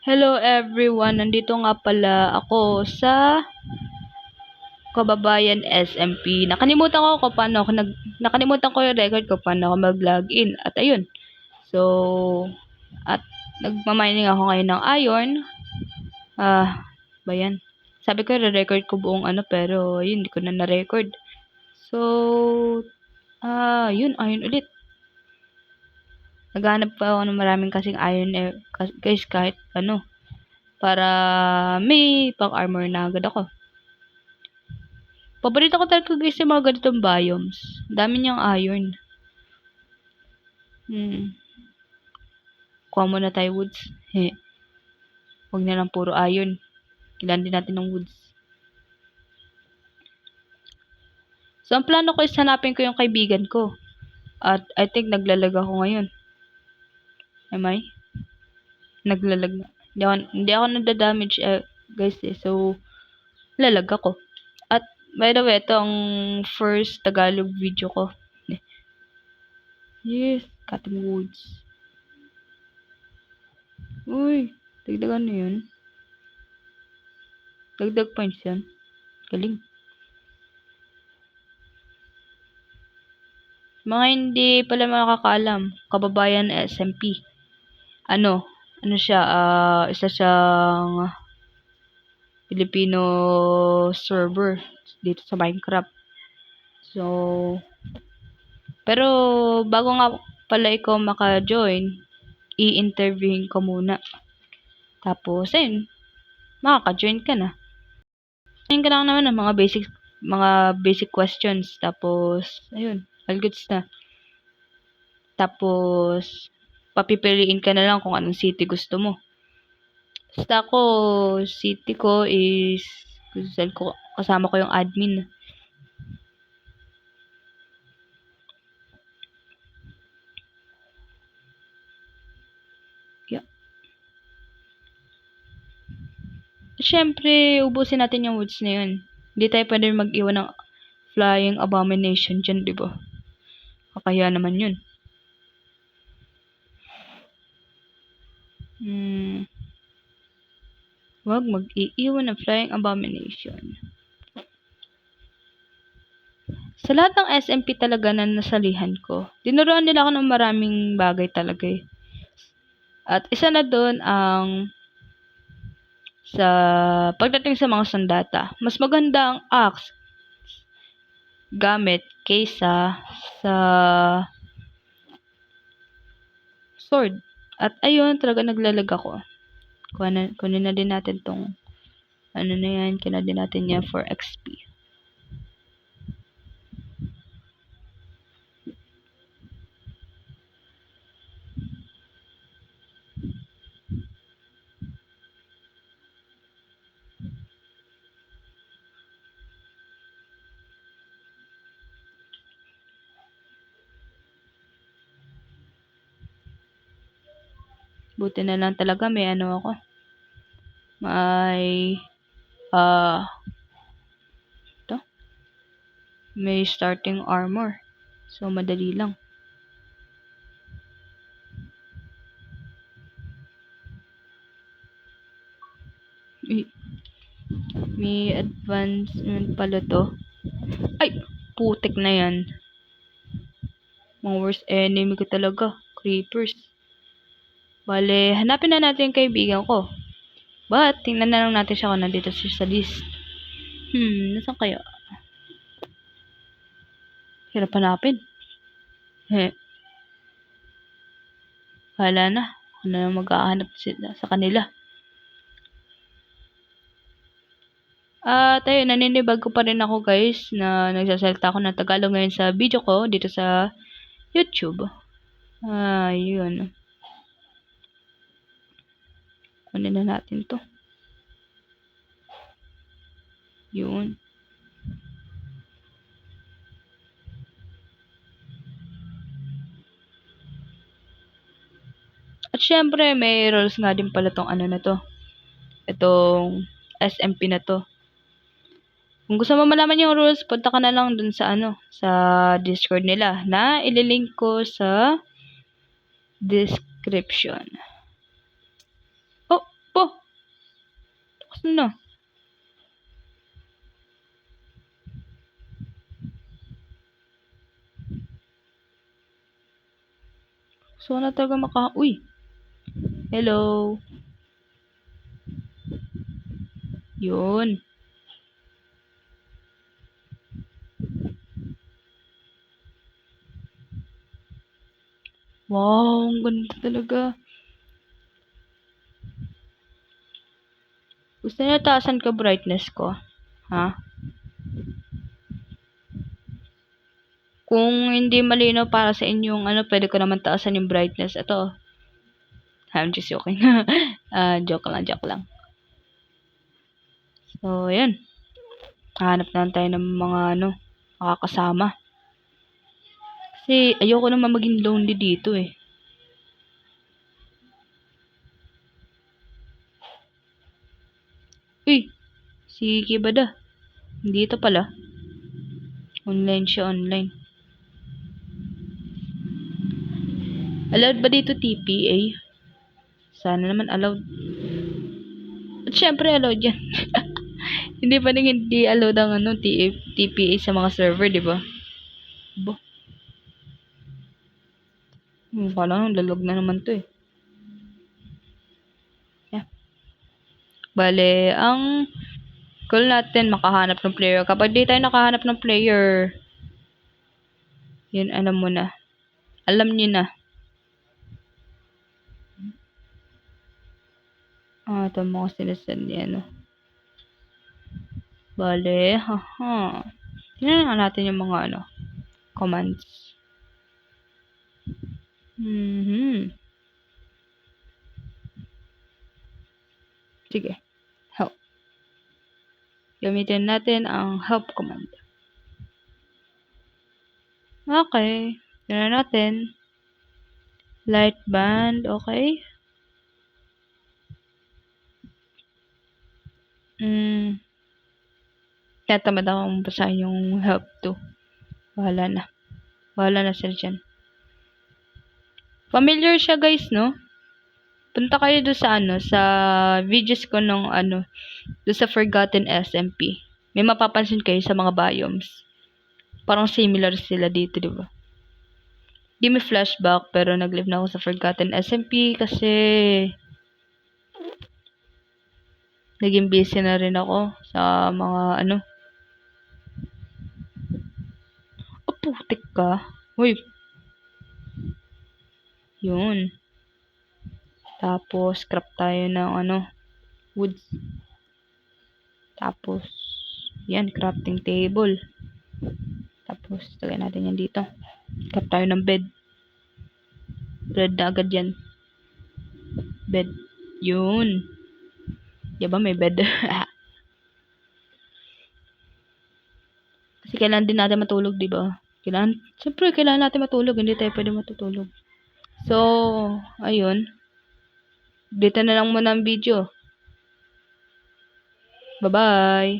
Hello everyone, nandito nga pala ako sa Kababayan SMP. Nakalimutan ko yung record ko paano ako mag-login. At ayun. So, at nagmamining ako ngayon ng iron. Ba yan? Sabi ko re-record ko buong pero yun, hindi ko na na-record. So, yun, iron ulit. Naghanap pa ako ng maraming kasing iron guys, kahit para may pang-armor na agad ako. Paborito ko talaga guys yung mga ganitong biomes. Dami niyang iron. Kuha muna tayo woods. Huwag na lang puro iron. Kailangan din natin ng woods. So, ang plano ko is hanapin ko yung kaibigan ko. At I think naglalag ako ngayon. Am I? Naglalag na. Hindi ako nadadamage guys So, lalag ako. At by the way, ito ang first Tagalog video ko. Yes, cutting woods. Uy, dagdagan na yun. Dagdag points yan. Galing. Mga hindi pala makakaalam, Kababayan SMP. Ano siya, isa siyang Filipino server dito sa Minecraft. So, pero bago nga pala ikaw maka-join, i-interviewin ko muna. Tapos, ayun, makaka-join ka na. Ayun ka lang naman ng mga basic questions. Tapos, ayun, all goods na. Tapos, papipiliin ka na lang kung anong city gusto mo. Basta ako, city ko is, kasama ko yung admin. Yeah. Siyempre, ubusin natin yung woods na yun. Hindi tayo pwede mag-iwan ng flying abomination dyan, di ba? Kakaya naman yun. Huwag mag-iiwan ng flying abomination. Sa lahat ng SMP talaga na nasalihan ko, tinuruan nila ako ng maraming bagay talaga eh. At isa na doon ang sa pagdating sa mga sandata. Mas maganda ang axe gamit kaysa sa sword. At ayun, talaga naglalag ako. Kunin na din natin tong na yan, kina din natin yan for XP. Buti na lang talaga may ako. May starting armor. So, madali lang. May advancement pala to. Ay! Putik na yan. Mga worst enemy ko talaga. Creepers. Bale, hanapin na natin yung kaibigan ko. But, tingnan na lang natin siya kung nandito siya sa list. Nasaan kaya? Hirap hanapin. Wala na. Ano na maghahanap sila sa kanila. At ayun, naninibag ko pa rin ako guys na nagsasalita ako ng Tagalog ngayon sa video ko dito sa YouTube. Yun. Kunin na natin to. Yun. At syempre, may rules nga din pala tong na to. Itong SMP na to. Kung gusto mo malaman yung rules, punta ka na lang dun sa sa Discord nila na ililink ko sa description. na. So, na talaga Uy! Hello! Yun. Wow, ang ganda talaga. Gusto niyo taasan ko brightness ko? Ha? Kung hindi malinaw para sa inyong pwede ko naman taasan yung brightness. Ito. I'm just joking. Joke lang. So, yan. Hanap na tayo ng mga makakasama. Kasi ayoko naman maging lonely dito eh. Uy! Si Kibada. Dito pala. Online siya, online. Allowed ba dito TPA? Sana naman allowed. At syempre allowed yan. Hindi pa rin hindi allowed ang TPA sa mga server, di ba? Ba? Kala lalog na naman to eh. Yeah. Bale, ang goal natin makahanap ng player. Kapag di tayo nakahanap ng player, yun alam mo na. Alam niyo na. Ito mga sinasend niya, Bale, haha. Tingnan nga natin yung mga commands. Sige. Help. Gamitin natin ang help command. Okay. Tingnan natin. Light band, okay. Tatamad akong basahin yung help to. Bahala na. Bahala na sila dyan. Familiar siya guys, no? Punta kayo doon sa sa videos ko nung doon sa Forgotten SMP. May mapapansin kayo sa mga biomes. Parang similar sila dito, di ba? Di may flashback, pero nag-live na ako sa Forgotten SMP kasi naging busy na rin ako sa mga putik ka. Uy. Yun. Tapos, craft tayo ng woods. Tapos, yan, crafting table. Tapos, tagay natin yan dito. Craft tayo ng bed. Bed na agad yan. Bed. Yun. Diba may bed? Kasi kailangan din natin matulog, diba? Siyempre, kailangan natin matulog. Hindi tayo pwede matutulog. So, ayun. Dito na lang muna ang video. Bye-bye!